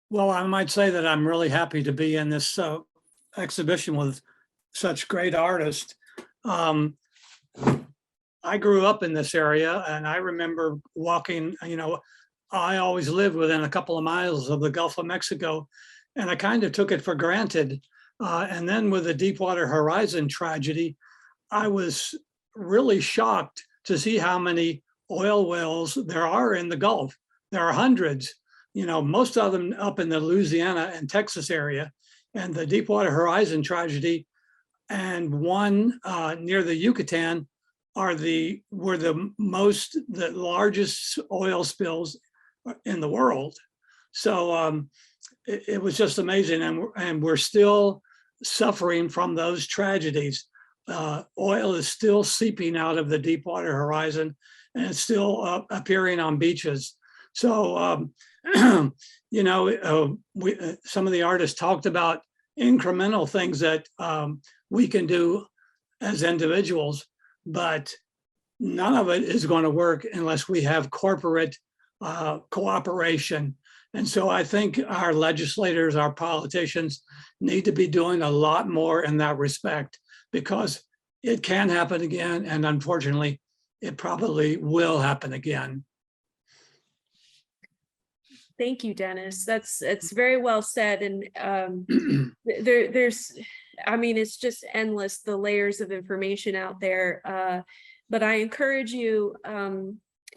Well, I might say that I'm really happy to be in this exhibition with such great artists. I grew up in this area and I remember walking, I always lived within a couple of miles of the Gulf of Mexico, and I kind of took it for granted. And then with the Deepwater Horizon tragedy, I was really shocked to see how many oil wells there are in the Gulf. There are hundreds, most of them up in the Louisiana and Texas area. And the Deepwater Horizon tragedy and one near the Yucatan were the largest oil spills in the world. So it was just amazing, and we're still suffering from those tragedies. Oil is still seeping out of the Deepwater Horizon, and it's still appearing on beaches. So some of the artists talked about incremental things that we can do as individuals, but none of it is going to work unless we have corporate cooperation. And so I think our legislators, our politicians need to be doing a lot more in that respect, because it can happen again. And unfortunately, it probably will happen again. Thank you, Dennis. It's very well said. And it's just endless, the layers of information out there. But I encourage you,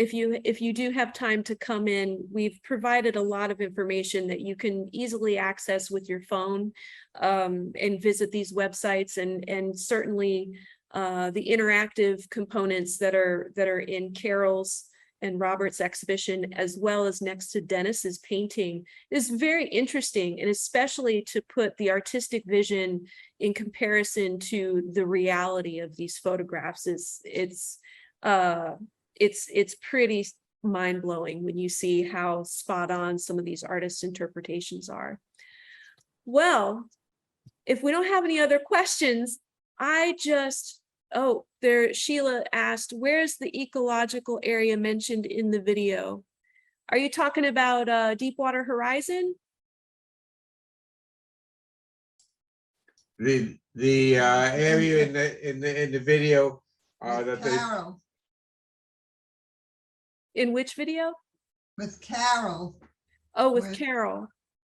if you do have time to come in, we've provided a lot of information that you can easily access with your phone, and visit these websites, and certainly the interactive components that are in Carol's and Robert's exhibition, as well as next to Dennis's painting, is very interesting, and especially to put the artistic vision in comparison to the reality of these photographs. It's pretty mind-blowing when you see how spot on some of these artists' interpretations are. Well, if we don't have any other questions, Sheila asked, where's the ecological area mentioned in the video? Are you talking about Deepwater Horizon? The area in the video With Carol. In which video? With Carol. Oh, with Carol.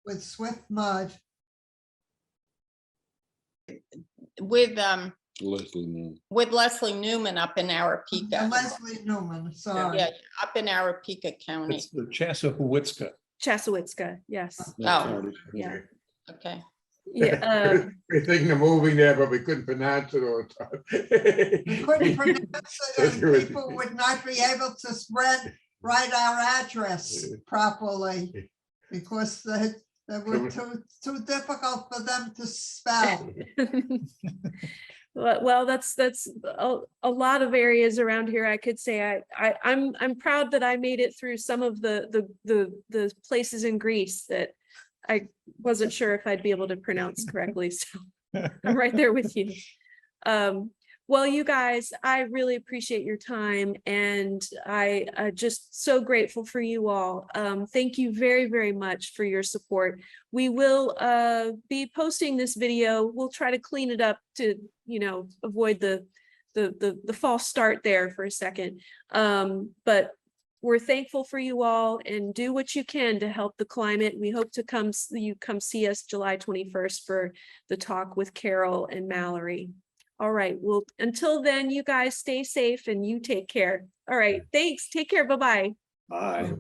With Swift Mud. With Leslie Newman. with Leslie Newman up in Arapahoe. Leslie Newman, sorry. Yeah, up in Arapahoe County. It's the Chassahowitzka, yes. Oh, Yeah. okay. Yeah. We're thinking of moving there, but we couldn't pronounce it all the time. We couldn't pronounce it, and people would not be able to write our address properly because they were too difficult for them to spell. Well, that's a lot of areas around here. I could say I'm proud that I made it through some of the places in Greece that I wasn't sure if I'd be able to pronounce correctly. So I'm right there with you. Well, you guys, I really appreciate your time, and I just so grateful for you all. Thank you very, very much for your support. We will be posting this video. We'll try to clean it up to, avoid the false start there for a second. But we're thankful for you all, and do what you can to help the climate. We hope to come see us July 21st for the talk with Carol and Mallory. All right. Well, until then, you guys stay safe and you take care. All right. Thanks. Take care. Bye-bye. Bye.